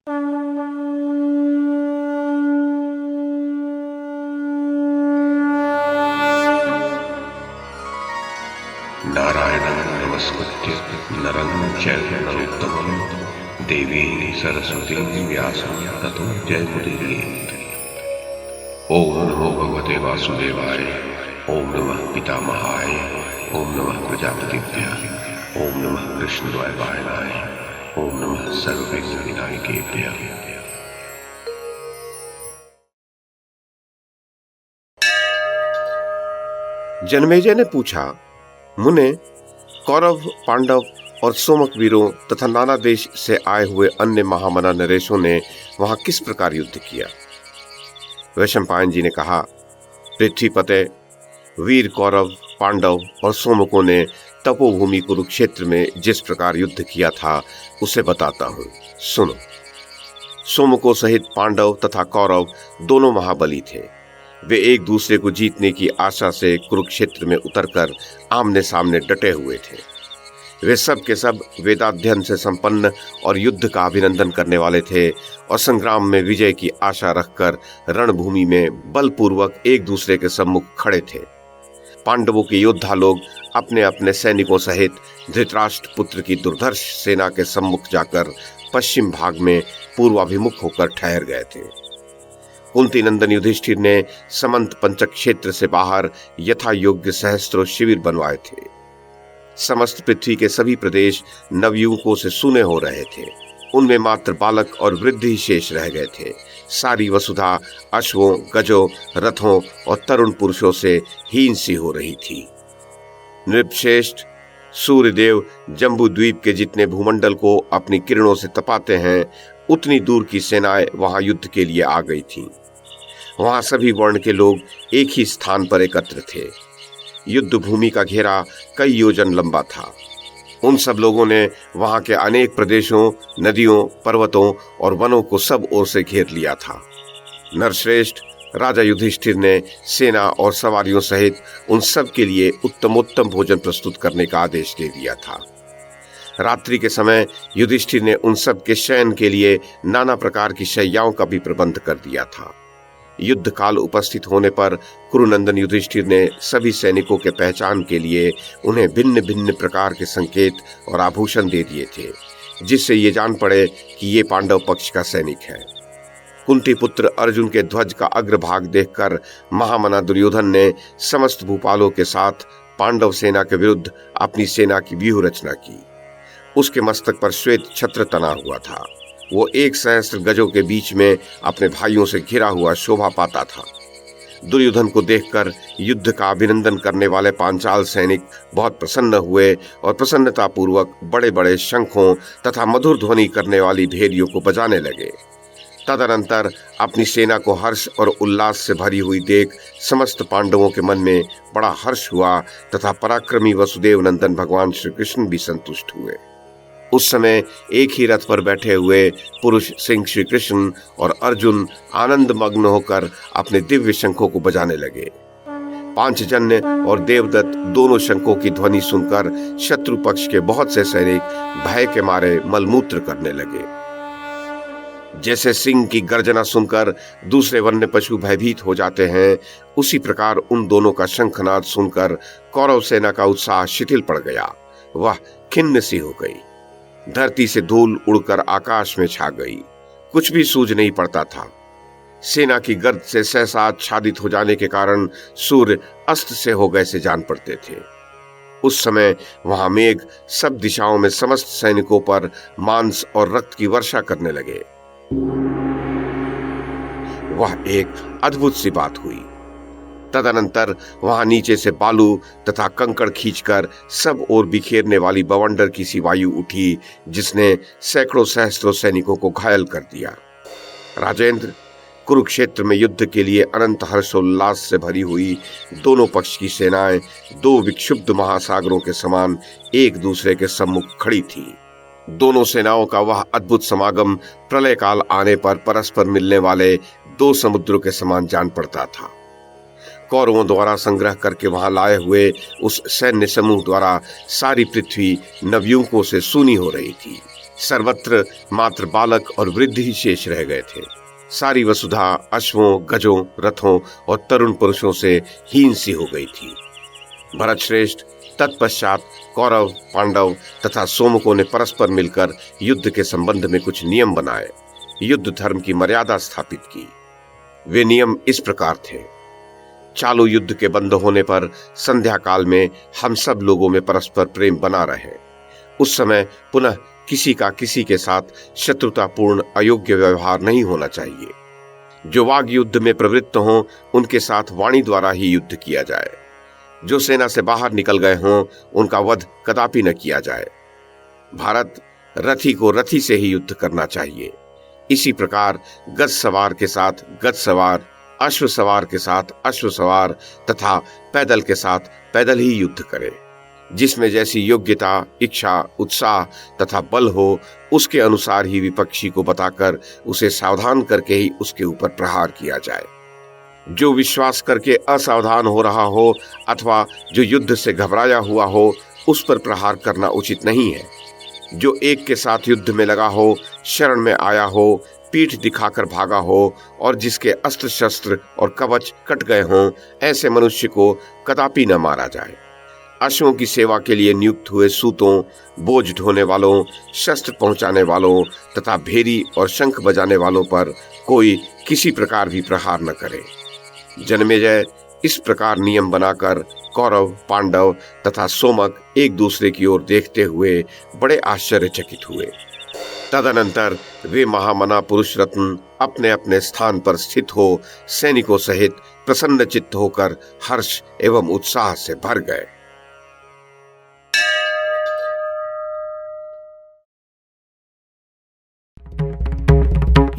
नारायणं नमस्कृत्य नरं चैव नरोत्तमं देवीं सरस्वतीं व्यासं ततो जयमुदीरयेत्। ओम नमो भगवते वासुदेवाय, ओम नमः पितामहाय, ओम नमः प्रजापतिभ्यः, ओम नमः कृष्णद्वैपायनाय, ओम नमः सर्वविघ्नविनायकेभ्यः। जनमेजय ने पूछा, मुने, कौरव, पांडव और सोमक वीरों तथा नाना देश से आए हुए अन्य महामना नरेशों ने वहां किस प्रकार युद्ध किया? वैशंपायन जी ने कहा, पृथ्वीपते, वीर कौरव, पांडव और सोमकों ने तपोभूमि कुरुक्षेत्र में जिस प्रकार युद्ध किया था उसे बताता हूं, सुनो। सोमकों सहित पांडव तथा कौरव दोनों महाबली थे। वे एक दूसरे को जीतने की आशा से कुरुक्षेत्र में उतरकर आमने सामने डटे हुए थे। वे सब के सब वेदाध्ययन से संपन्न और युद्ध का अभिनंदन करने वाले थे और संग्राम में विजय की आशा रखकर रणभूमि में बलपूर्वक एक दूसरे के सम्मुख खड़े थे। पांडवों के योद्धा लोग अपने अपने सैनिकों सहित धृतराष्ट्र पुत्र की दुर्धर्ष सेना के सम्मुख जाकर पश्चिम भाग में पूर्वाभिमुख होकर ठहर गए थे। कुंती नंदन युधिष्ठिर ने समंत पंचक क्षेत्र से बाहर यथा योग्य सहस्त्रों शिविर बनवाए थे। समस्त पृथ्वी के सभी प्रदेश नवयुवकों से सूने हो रहे थे। उनमें मात्र बालक और वृद्ध ही शेष रह गए थे। सारी वसुधा अश्वों, गजों, रथों और तरुण पुरुषों से हीन सी हो रही थी। नृपश्रेष्ठ, सूर्यदेव जम्बू द्वीप के जितने भूमंडल को अपनी किरणों से तपाते हैं, उतनी दूर की सेनाएं वहां युद्ध के लिए आ गई थीं। वहां सभी वर्ण के लोग एक ही स्थान पर एकत्र थे। युद्ध भूमि का घेरा कई योजन लंबा था। उन सब लोगों ने वहां के अनेक प्रदेशों, नदियों, पर्वतों और वनों को सब ओर से घेर लिया था। नरश्रेष्ठ, राजा युधिष्ठिर ने सेना और सवारियों सहित उन सब के लिए उत्तमोत्तम भोजन प्रस्तुत करने का आदेश दे दिया था। रात्रि के समय युधिष्ठिर ने उन सब के शयन के लिए नाना प्रकार की शैयाओं का भी प्रबंध कर दिया था। युद्ध काल उपस्थित होने पर कुरुनंदन युधिष्ठिर ने सभी सैनिकों के पहचान के लिए उन्हें भिन्न भिन्न प्रकार के संकेत और आभूषण दे दिए थे, जिससे ये जान पड़े कि ये पांडव पक्ष का सैनिक है। कुंती पुत्र अर्जुन के ध्वज का अग्रभाग देखकर महामना दुर्योधन ने समस्त भूपालों के साथ पांडव सेना के विरुद्ध अपनी सेना की व्यूह रचना की। उसके मस्तक पर श्वेत छत्र तना हुआ था। वो 1,000 गजों के बीच में अपने भाइयों से घिरा हुआ शोभा पाता था। दुर्योधन को देखकर युद्ध का अभिनंदन करने वाले पांचाल सैनिक बहुत प्रसन्न हुए और प्रसन्नतापूर्वक बड़े बड़े शंखों तथा मधुर ध्वनि करने वाली भेरियों को बजाने लगे। तदनंतर अपनी सेना को हर्ष और उल्लास से भरी हुई देख समस्त पांडवों के मन में बड़ा हर्ष हुआ तथा पराक्रमी वसुदेव नंदन भगवान श्री कृष्ण भी संतुष्ट हुए। उस समय एक ही रथ पर बैठे हुए पुरुष सिंह श्री कृष्ण और अर्जुन आनंद मग्न होकर अपने दिव्य शंखों को बजाने लगे। पांचजन्य और देवदत्त दोनों शंखों की ध्वनि सुनकर शत्रु पक्ष के बहुत से सैनिक भय के मारे मलमूत्र करने लगे। जैसे सिंह की गर्जना सुनकर दूसरे वन्य पशु भयभीत हो जाते हैं, उसी प्रकार उन दोनों का शंखनाद सुनकर कौरव सेना का उत्साह शिथिल पड़ गया। वह खिन्न सी हो गई। धरती से धूल उड़कर आकाश में छा गई। कुछ भी सूझ नहीं पड़ता था। सेना की गर्द से सहसा आच्छादित हो जाने के कारण सूर्य अस्त से हो गए से जान पड़ते थे। उस समय वहां मेघ सब दिशाओं में समस्त सैनिकों पर मांस और रक्त की वर्षा करने लगे। वह एक अद्भुत सी बात हुई। तदनंतर वहां नीचे से बालू तथा कंकड़ खींचकर सब ओर बिखेरने वाली बवंडर की सी वायु उठी, जिसने सैकड़ों सहस्त्रों सैनिकों को घायल कर दिया। राजेंद्र, कुरुक्षेत्र में युद्ध के लिए अनंत हर्षोल्लास से भरी हुई दोनों पक्ष की सेनाएं दो विक्षुब्ध महासागरों के समान एक दूसरे के सम्मुख खड़ी थी। दोनों सेनाओं का वह अद्भुत समागम प्रलय काल आने पर परस्पर मिलने वाले दो समुद्रों के समान जान पड़ता था। कौरवों द्वारा संग्रह करके वहां लाए हुए उस सैन्य समूह द्वारा सारी पृथ्वी नवयुवकों से सूनी हो रही थी। सर्वत्र मात्र बालक और वृद्ध ही शेष रह गए थे। सारी वसुधा अश्वों, गजों, रथों और तरुण पुरुषों से हीन सी हो गई थी। भरत श्रेष्ठ तत्पश्चात कौरव, पांडव तथा सोमकों ने परस्पर मिलकर युद्ध के संबंध में कुछ नियम बनाए, युद्ध धर्म की मर्यादा स्थापित की। वे नियम इस प्रकार थे। चालू युद्ध के बंद होने पर संध्या काल में हम सब लोगों में परस्पर प्रेम बना रहे। उस समय पुनः किसी का किसी के साथ शत्रुतापूर्ण अयोग्य व्यवहार नहीं होना चाहिए। जो वाग युद्ध में प्रवृत्त हों उनके साथ वाणी द्वारा ही युद्ध किया जाए। जो सेना से बाहर निकल गए हों उनका वध कदापि न किया जाए। भारत रथी को रथी से ही युद्ध करना चाहिए। इसी प्रकार गज सवार के साथ गज सवार, अश्व सवार के साथ अश्व सवार तथा पैदल के साथ पैदल ही युद्ध करे। जिसमें जैसी योग्यता, इच्छा, उत्साह तथा बल हो उसके अनुसार ही विपक्षी को बताकर उसे सावधान करके ही उसके ऊपर प्रहार किया जाए। जो विश्वास करके असावधान हो रहा हो अथवा जो युद्ध से घबराया हुआ हो उस पर प्रहार करना उचित नहीं है। जो एक के साथ युद्ध में लगा हो, शरण में आया हो, पीठ दिखाकर भागा हो और जिसके अस्त्र शस्त्र और कवच कट गए हों, ऐसे मनुष्य को कदापि न मारा जाए। अश्वों की सेवा के लिए नियुक्त हुए सूतों, बोझ ढोने वालों, शस्त्र पहुंचाने वालों तथा भेरी और शंख बजाने वालों पर कोई किसी प्रकार भी प्रहार न करे। जन्मेजय इस प्रकार नियम बनाकर कौरव, पांडव तथा सोमक एक दूसरे की ओर देखते हुए बड़े आश्चर्यचकित हुए। तदनंतर वे महामना पुरुष रत्न अपने अपने स्थान पर स्थित हो सैनिकों सहित प्रसन्न चित्त होकर हर्ष एवं उत्साह से भर गए।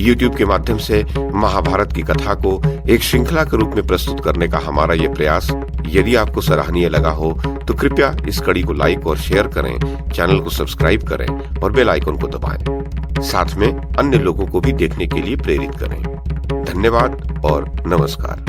YouTube के माध्यम से महाभारत की कथा को एक श्रृंखला के रूप में प्रस्तुत करने का हमारा ये प्रयास यदि आपको सराहनीय लगा हो तो कृपया इस कड़ी को लाइक और शेयर करें, चैनल को सब्सक्राइब करें और बेल आइकन को दबाएं। साथ में अन्य लोगों को भी देखने के लिए प्रेरित करें। धन्यवाद और नमस्कार।